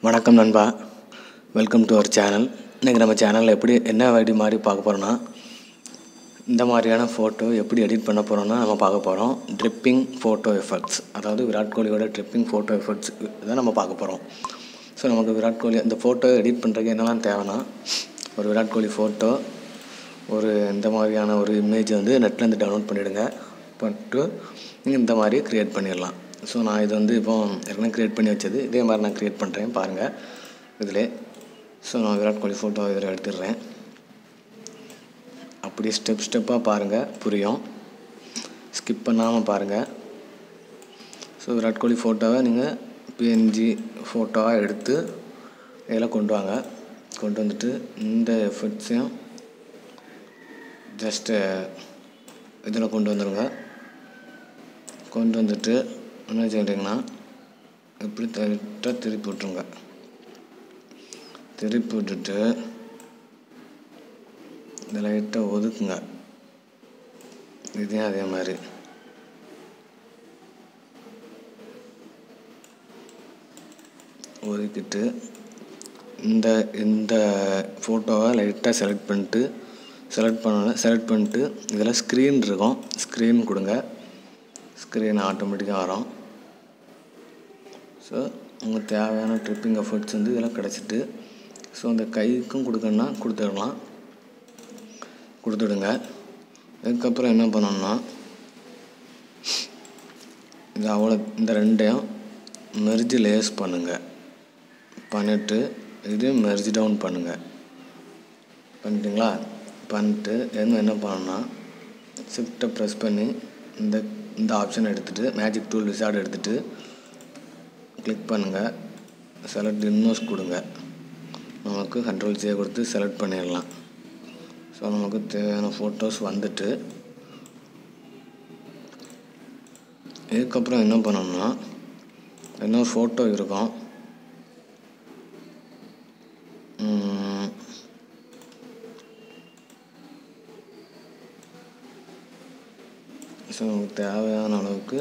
வணக்கம் நண்பா, welcome to our channel. இன்றைக்கி நம்ம சேனலில் என்ன ஐடி மாதிரி பார்க்க போகிறோன்னா, இந்த மாதிரியான ஃபோட்டோ எப்படி எடிட் பண்ண போகிறோன்னா நம்ம பார்க்க போகிறோம். ட்ரிப்பிங் ஃபோட்டோ எஃபெக்ட்ஸ், அதாவது விராட் கோலியோட ட்ரிப்பிங் ஃபோட்டோ எஃபெக்ட்ஸ் இதான் நம்ம பார்க்க போகிறோம். ஸோ நமக்கு விராட் கோலி இந்த ஃபோட்டோ எடிட் பண்ணுறதுக்கு என்னெல்லாம் தேவைன்னா, ஒரு விராட் கோலி ஃபோட்டோ, இந்த மாதிரியான ஒரு இமேஜ் நெட்லேருந்து டவுன்லோட் பண்ணிவிடுங்க. பண்ணிட்டு நீங்கள் இந்த மாதிரி க்ரியேட் பண்ணிடலாம். ஸோ நான் இது இப்போ ஏற்கனவே க்ரியேட் பண்ணி வச்சது, இதே மாதிரி நான் க்ரியேட் பண்ணுறேன் பாருங்கள் இதில். ஸோ நான் விராட் கோலி ஃபோட்டோ இதில் எடுத்துடுறேன். அப்படி ஸ்டெப்பாக பாருங்கள், புரியும். ஸ்கிப் பண்ணாமல் பாருங்கள். ஸோ விராட் கோலி ஃபோட்டோவை நீங்கள் பிஎன்ஜி ஃபோட்டோவாக எடுத்து இதெல்லாம் கொண்டு வந்துட்டு இந்த எஃபெக்ட்ஸையும் ஜஸ்ட்டு இதில் கொண்டு வந்துடுங்க. கொண்டு வந்துட்டு என்ன செய்கிறீங்கன்னா, இப்படி திருப்பி விட்ருங்க. திருப்பி விட்டுட்டு இந்த லைட்டை ஒதுக்குங்க. இதையும் அதே மாதிரி ஒதுக்கிட்டு இந்த ஃபோட்டோவை லைட்டாக செலக்ட் பண்ணிட்டு இதில் ஸ்க்ரீன் இருக்கும், ஸ்க்ரீன் கொடுங்க. ஸ்க்ரீன் ஆட்டோமேட்டிக்காக வரும். ஸோ உங்களுக்கு தேவையான ட்ரிப்பிங் எஃபெக்ட்ஸ் இதெல்லாம் கிடச்சிட்டு, ஸோ அந்த கைக்கும் கொடுக்கணுன்னா கொடுத்துடுங்க. அதுக்கப்புறம் என்ன பண்ணணும்னா, இந்த ரெண்டையும் மெர்ஜ் லேஸ் பண்ணுங்கள். பண்ணிவிட்டு இது மெர்ஜ் டவுன் பண்ணுங்கள். பண்ணிட்டீங்களா? பண்ணிட்டு என்ன பண்ணணும்னா, ஷிஃப்ட்டை ப்ரெஸ் பண்ணி இந்த ஆப்ஷன் எடுத்துகிட்டு, மேஜிக் டூல் விசார்ட் எடுத்துகிட்டு கிளிக் பண்ணுங்கள். செலக்ட் இன்வெர்ஸ் கொடுங்க. நமக்கு Ctrl+J கொடுத்து செலக்ட் பண்ணிடலாம். ஸோ நமக்கு தேவையான ஃபோட்டோஸ் வந்துட்டு, இதுக்கப்புறம் என்ன பண்ணோம்னா, இன்னொரு ஃபோட்டோ இருக்கும். ஸோ நமக்கு தேவையான அளவுக்கு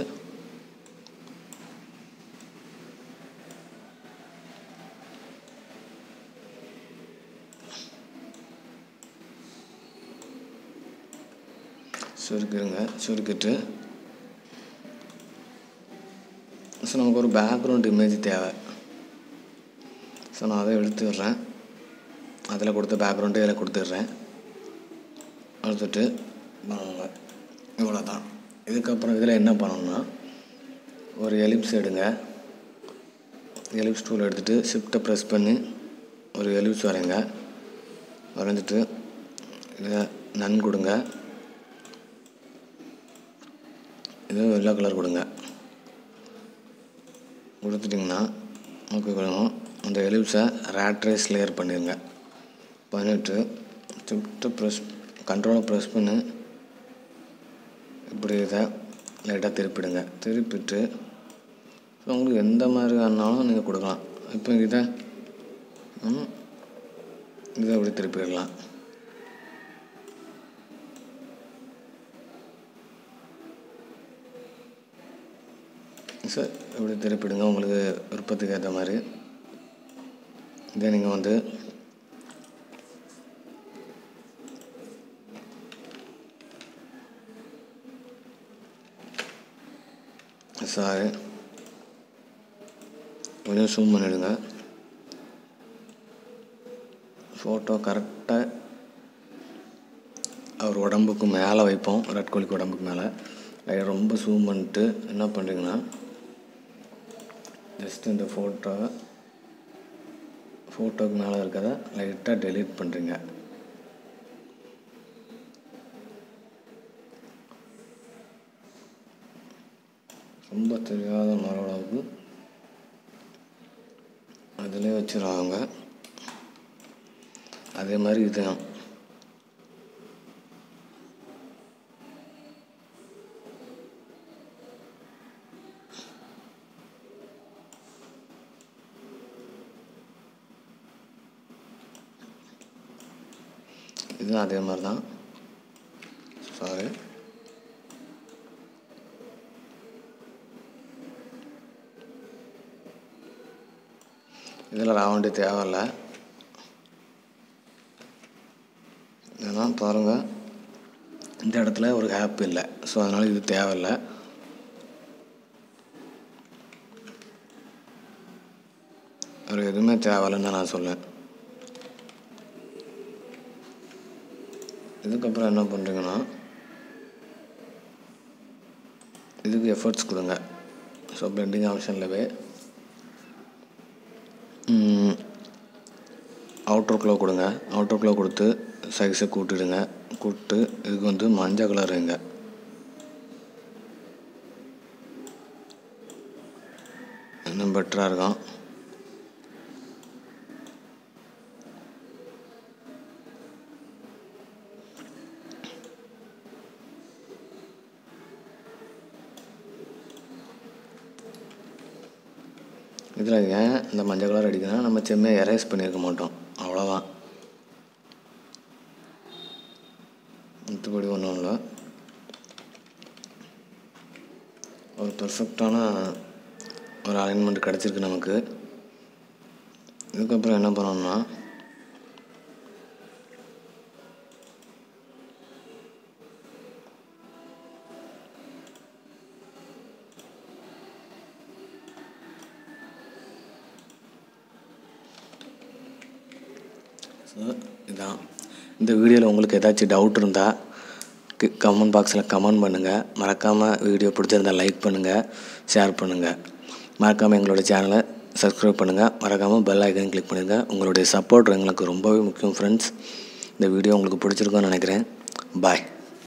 சுருக்கிட்டு, ஸோ நமக்கு ஒரு பேக்ரவுண்ட் இமேஜ் தேவை. ஸோ நான் அதை எடுத்துடுறேன். அதில் கொடுத்த பேக்ரவுண்டு இதில் கொடுத்துட்றேன். எடுத்துட்டு இவ்வளோ தான். இதுக்கப்புறம் இதில் என்ன பண்ணணும்னா, ஒரு எலிப்ஸ் எடுங்க. எலிப்ஸ் டூல் எடுத்துகிட்டு ஷிஃப்ட்டை ப்ரெஸ் பண்ணி ஒரு எலிப்ஸ் வரைஞ்சிட்டு இதை நன் கொடுங்க. இது வெள்ளை கலர் கொடுங்க. கொடுத்துட்டிங்கன்னா ஓகே கொடுங்க. அந்த எலிப்ஸை ரேட் ரேஸ் லேயர் பண்ணிடுங்க. பண்ணிவிட்டு ஷிஃப்ட்டை கண்ட்ரோலை ப்ரெஸ் பண்ணி இப்படி இதை லைட்டாக திருப்பிடுங்க. திருப்பிட்டு ஸோ உங்களுக்கு எந்த மாதிரி வேணாலும் நீங்கள் கொடுக்கலாம். இப்போ இதை இப்படி திருப்பிடலாம். சார் இப்படி திருப்பிடுங்க, உங்களுக்கு விருப்பத்துக்கு ஏற்ற மாதிரி. இதே நீங்கள் சாரி கொஞ்சம் ஜூம் பண்ணிவிடுங்க. ஃபோட்டோ கரெக்டாக அவர் உடம்புக்கு மேலே வைப்போம். விராட் கோலிக்கு உடம்புக்கு மேலே ரொம்ப ஜூம் பண்ணிட்டு என்ன பண்ணுறீங்கன்னா, ஜஸ்ட் இந்த ஃபோட்டோவுக்கு மேலே இருக்கிறத லைட்டாக டெலீட் பண்ணுறீங்க. ரொம்ப தெரியாத அளவுக்கு அதிலே வச்சுருவாங்க. அதே மாதிரி இதுதான். இதுவும் அதே மாதிரி தான். சாரி, இதில் ராவண்டி தேவையில்லை. ஏன்னா பாருங்கள், இந்த இடத்துல ஒரு கேப் இல்லை. ஸோ அதனால் இது தேவையில்லை. வேறு எதுவுமே தேவையில்லைன்னு தான் நான் சொல்லுவேன். இதுக்கப்புறம் என்ன பண்ணுறீங்கன்னா, இதுக்கு எஃபர்ட்ஸ் கொடுங்க. ஸோ பிளெண்டிங் ஆப்ஷனில் போய் அவுட்டர் க்ளோ கொடுங்க. அவுட்டர் க்ளோ கொடுத்து சைஸை கூட்டிடுங்க. கூப்பிட்டு இதுக்கு மஞ்சள் கலர் வைங்க. இன்னும் பெட்டராக இருக்கும். இதில் ஏன் இந்த மஞ்சள் கலர் அடிக்கணும்னா, நம்ம செம்மையை எரேஸ் பண்ணியிருக்க மாட்டோம், அவ்வளோதான். மற்றபடி ஒன்றும் இல்லை. ஒரு பர்ஃபெக்டான ஒரு அலைன்மெண்ட் கிடச்சிருக்கு நமக்கு. இதுக்கப்புறம் என்ன பண்ணணும்னா, இதான். இந்த வீடியோவில் உங்களுக்கு ஏதாச்சும் டவுட் இருந்தால் கமெண்ட் பாக்ஸில் கமெண்ட் பண்ணுங்கள். மறக்காமல் வீடியோ பிடிச்சிருந்தால் லைக் பண்ணுங்கள், ஷேர் பண்ணுங்கள். மறக்காமல் எங்களோட சேனலை சப்ஸ்கிரைப் பண்ணுங்கள். மறக்காமல் பெல் ஐக்கன் கிளிக் பண்ணுங்கள். உங்களுடைய சப்போர்ட் எங்களுக்கு ரொம்பவே முக்கியம் ஃப்ரெண்ட்ஸ். இந்த வீடியோ உங்களுக்கு பிடிச்சிருக்குன்னு நினைக்கிறேன். பாய்.